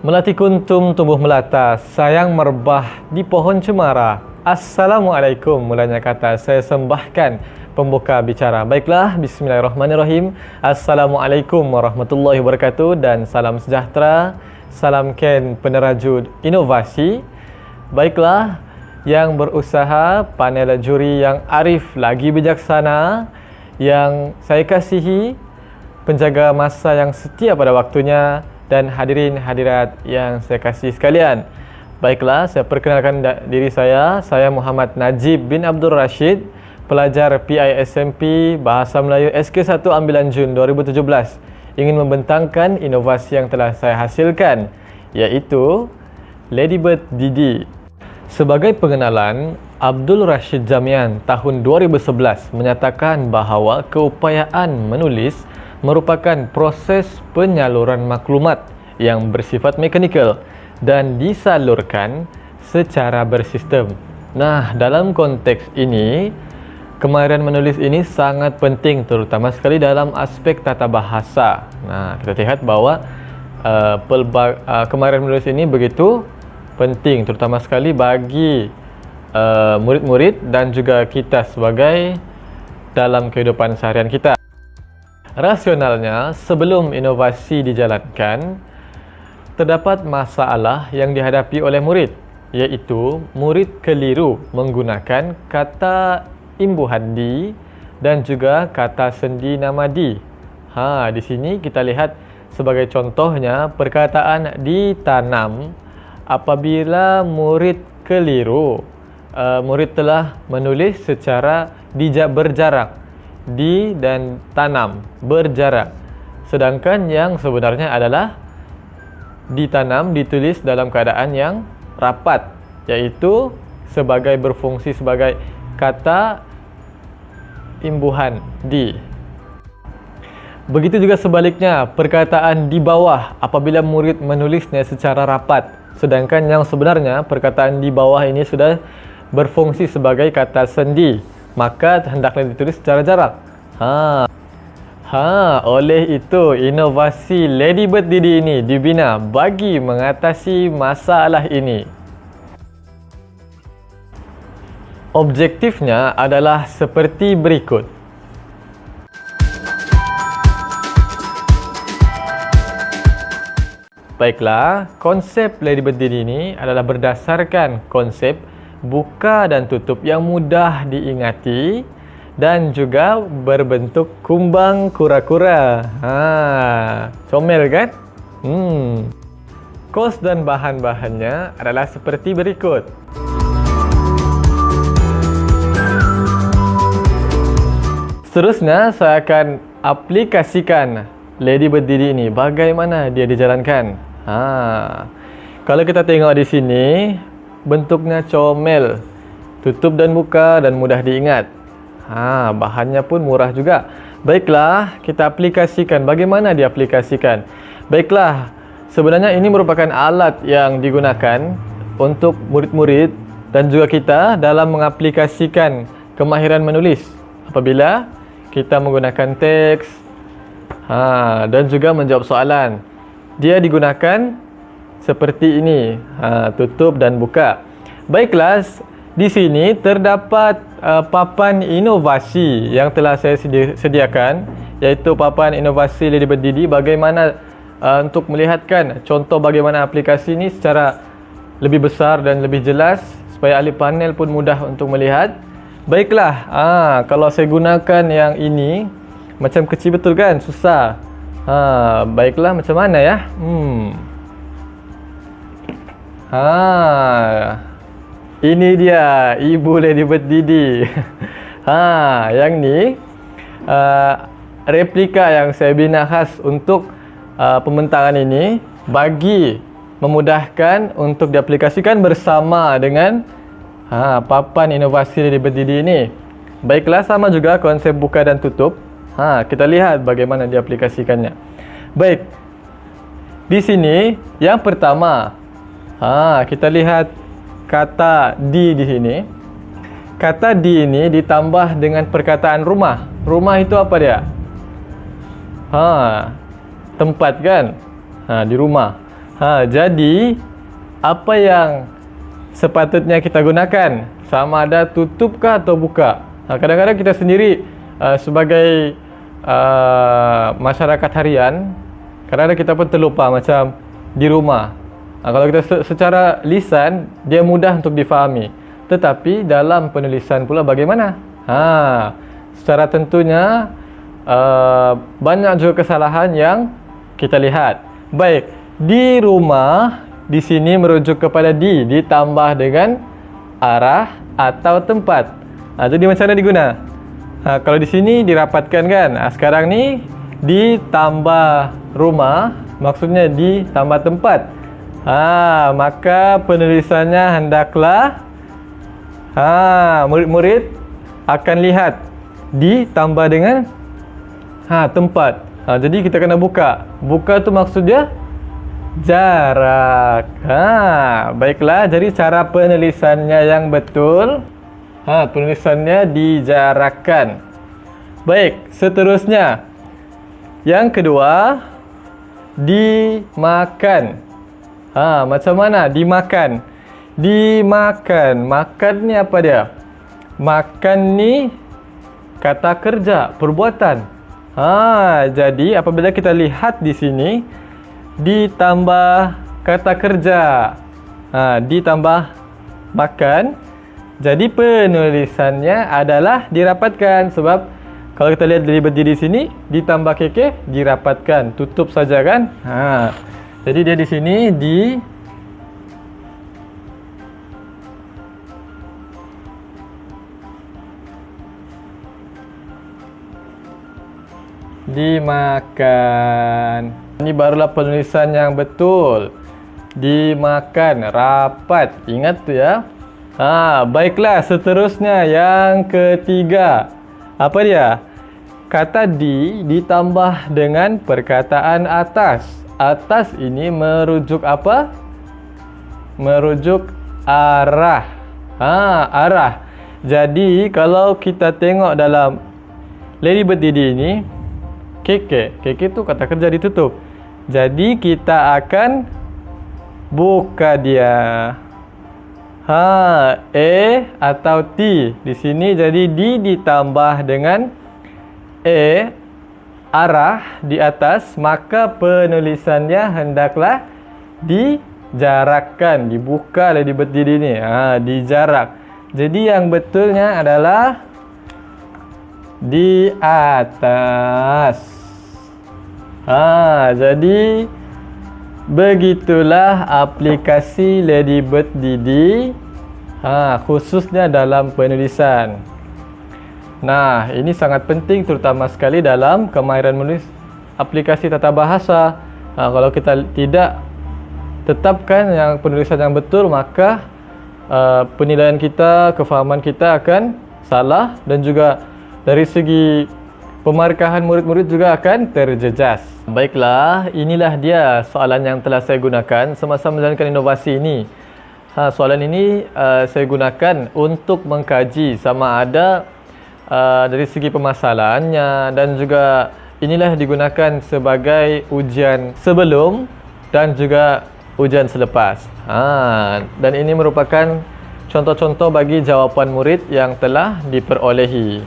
Melati kuntum tumbuh melata, sayang merebah di pohon cemara. Assalamualaikum, mulanya kata saya sembahkan pembuka bicara. Baiklah, bismillahirrahmanirrahim. Assalamualaikum warahmatullahi wabarakatuh dan salam sejahtera. Salam Ken peneraju inovasi. Baiklah, yang berusaha, panel juri yang arif lagi bijaksana, yang saya kasihi, penjaga masa yang setia pada waktunya, dan hadirin hadirat yang saya kasih sekalian. Baiklah, saya perkenalkan diri saya Muhammad Najib bin Abdul Rashid, pelajar PISMP Bahasa Melayu SK1 Ambilan Jun 2017, ingin membentangkan inovasi yang telah saya hasilkan, iaitu Ladybird Didi. Sebagai pengenalan, Abdul Rashid Jamian tahun 2011 menyatakan bahawa keupayaan menulis merupakan proses penyaluran maklumat yang bersifat mekanikal dan disalurkan secara bersistem. Nah, dalam konteks ini, kemahiran menulis ini sangat penting, terutama sekali dalam aspek tata bahasa. Nah, kita lihat bahawa kemahiran menulis ini begitu penting, terutama sekali bagi murid-murid dan juga kita sebagai dalam kehidupan seharian kita. Rasionalnya, sebelum inovasi dijalankan, terdapat masalah yang dihadapi oleh murid, iaitu murid keliru menggunakan kata imbuhan di dan juga kata sendi nama di. Di sini kita lihat sebagai contohnya perkataan ditanam. Apabila murid keliru, murid telah menulis secara berjarak. Di dan tanam, berjarak. Sedangkan yang sebenarnya adalah ditanam ditulis dalam keadaan yang rapat, iaitu sebagai berfungsi sebagai kata imbuhan di. Begitu juga sebaliknya, perkataan di bawah apabila murid menulisnya secara rapat, sedangkan yang sebenarnya perkataan di bawah ini sudah berfungsi sebagai kata sendi, maka hendaklah ditulis secara jarak. Oleh itu, inovasi Ladybird Didi ini dibina bagi mengatasi masalah ini. Objektifnya adalah seperti berikut. Baiklah, konsep Ladybird Didi ini adalah berdasarkan konsep buka dan tutup yang mudah diingati dan juga berbentuk kumbang kura-kura. Comel kan? Kos dan bahan-bahannya adalah seperti berikut. Seterusnya, saya akan aplikasikan Ladybird Didi ini. Bagaimana dia dijalankan? Kalau kita tengok di sini, bentuknya comel, tutup dan buka dan mudah diingat. Bahannya pun murah juga. Baiklah, kita aplikasikan. Bagaimana diaplikasikan? Baiklah, sebenarnya ini merupakan alat yang digunakan untuk murid-murid dan juga kita dalam mengaplikasikan kemahiran menulis. Apabila kita menggunakan teks dan juga menjawab soalan, dia digunakan seperti ini, tutup dan buka. Baiklah, di sini terdapat papan inovasi yang telah saya sediakan, iaitu papan inovasi Ladybird Didi. Bagaimana untuk melihatkan contoh bagaimana aplikasi ini secara lebih besar dan lebih jelas, supaya ahli panel pun mudah untuk melihat. Baiklah, kalau saya gunakan yang ini, macam kecil betul kan? Susah. Baiklah, macam mana ya? Ini dia Ibu Ladybird Didi. Yang ni replika yang saya bina khas untuk pembentangan ini, bagi memudahkan untuk diaplikasikan bersama dengan papan inovasi Ladybird Didi ini. Baiklah, sama juga konsep buka dan tutup. Kita lihat bagaimana diaplikasikannya. Baik, di sini yang pertama, kita lihat kata di sini. Kata di ini ditambah dengan perkataan rumah. Rumah itu apa dia? Tempat kan? Di rumah. Jadi apa yang sepatutnya kita gunakan? Sama ada tutupkah atau buka? Kadang-kadang kita sendiri sebagai masyarakat harian, kadang-kadang kita pun terlupa macam di rumah. Kalau kita secara lisan, dia mudah untuk difahami. Tetapi dalam penulisan pula bagaimana? Secara tentunya banyak juga kesalahan yang kita lihat. Baik, di rumah, di sini merujuk kepada ditambah dengan arah atau tempat. Jadi macam mana diguna? Kalau di sini dirapatkan kan. Sekarang ni ditambah rumah, maksudnya ditambah tempat. Maka penulisannya hendaklah murid-murid akan lihat ditambah dengan tempat. Jadi kita kena buka. Buka tu maksudnya jarak. Baiklah, jadi cara penulisannya yang betul, penulisannya dijarakkan. Baik, seterusnya yang kedua, dimakan. Macam mana dimakan? Dimakan. Makan ni apa dia? Makan ni kata kerja, perbuatan. Jadi apabila kita lihat di sini ditambah kata kerja, ditambah makan, jadi penulisannya adalah dirapatkan. Sebab kalau kita lihat dari berdiri sini ditambah kekeh, dirapatkan, tutup saja kan. Jadi dia di sini dimakan. Ini barulah penulisan yang betul. Dimakan, rapat. Ingat tu ya. Baiklah, seterusnya yang ketiga. Apa dia? Kata ditambah dengan perkataan atas. Atas ini merujuk apa? Merujuk arah. Arah. Jadi kalau kita tengok dalam Lady Berdiri ini, keke tu kata kerja ditutup. Jadi kita akan buka dia. E atau T di sini, jadi ditambah dengan arah di atas, maka penulisannya hendaklah dijarakkan, dibuka Lady Berdiri ni. Dijarak. Jadi yang betulnya adalah di atas. Jadi begitulah aplikasi Ladybird Didi, khususnya dalam penulisan. Nah, ini sangat penting terutama sekali dalam kemahiran menulis aplikasi tata bahasa. Kalau kita tidak tetapkan yang penulisan yang betul, maka penilaian kita, kefahaman kita akan salah, dan juga dari segi pemarkahan murid-murid juga akan terjejas. Baiklah, inilah dia soalan yang telah saya gunakan semasa menjalankan inovasi ini. Soalan ini saya gunakan untuk mengkaji sama ada dari segi permasalahannya, dan juga inilah digunakan sebagai ujian sebelum dan juga ujian selepas. Dan ini merupakan contoh-contoh bagi jawapan murid yang telah diperolehi.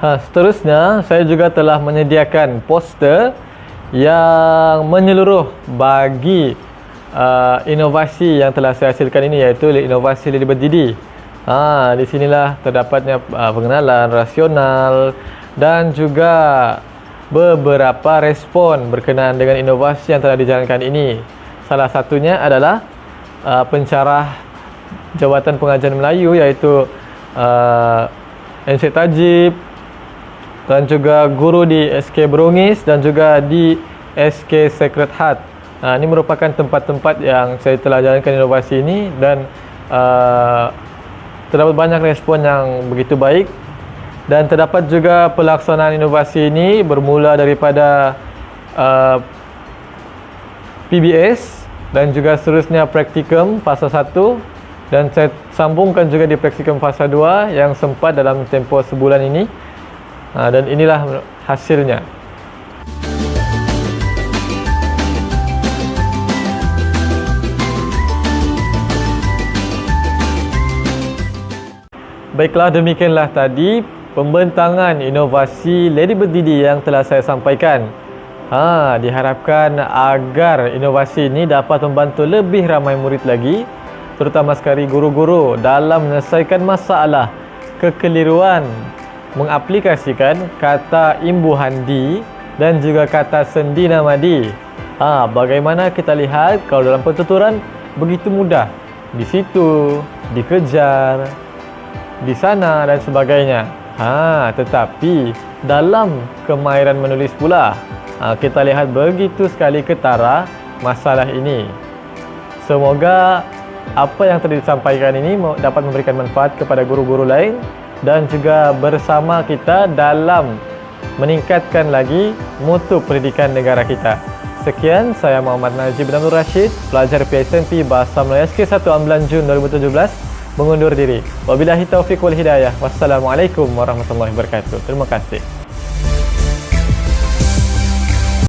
Seterusnya, saya juga telah menyediakan poster yang menyeluruh bagi inovasi yang telah saya hasilkan ini, iaitu inovasi Ladybird Didi. Di sinilah terdapatnya pengenalan rasional dan juga beberapa respon berkenaan dengan inovasi yang telah dijalankan ini. Salah satunya adalah pencarah jawatan pengajian Melayu, iaitu Encik Tajib, dan juga guru di SK Berongis dan juga di SK Sacred Heart. Ini merupakan tempat-tempat yang saya telah jalankan inovasi ini dan terdapat banyak respon yang begitu baik, dan terdapat juga pelaksanaan inovasi ini bermula daripada PBS dan juga seterusnya praktikum fasa 1, dan saya sambungkan juga di praktikum fasa 2 yang sempat dalam tempoh sebulan ini. Dan inilah hasilnya. Baiklah, demikianlah tadi pembentangan inovasi Lady Berdidi yang telah saya sampaikan. Diharapkan agar inovasi ini dapat membantu lebih ramai murid lagi, terutama sekali guru-guru, dalam menyelesaikan masalah kekeliruan mengaplikasikan kata imbuhan di dan juga kata sendi nama di. Bagaimana kita lihat kalau dalam pentuturan begitu mudah, di situ, dikejar, di sana dan sebagainya. Tetapi dalam kemahiran menulis pula, kita lihat begitu sekali ketara masalah ini. Semoga apa yang telah disampaikan ini dapat memberikan manfaat kepada guru-guru lain dan juga bersama kita dalam meningkatkan lagi mutu pendidikan negara kita. Sekian, saya Muhammad Najib bin Abdul Rashid, pelajar PSMP Bahasa Melayu SK1 Ambulan Jun 2017, mengundur diri. Wabillahi taufiq wal hidayah. Wassalamualaikum warahmatullahi wabarakatuh. Terima kasih.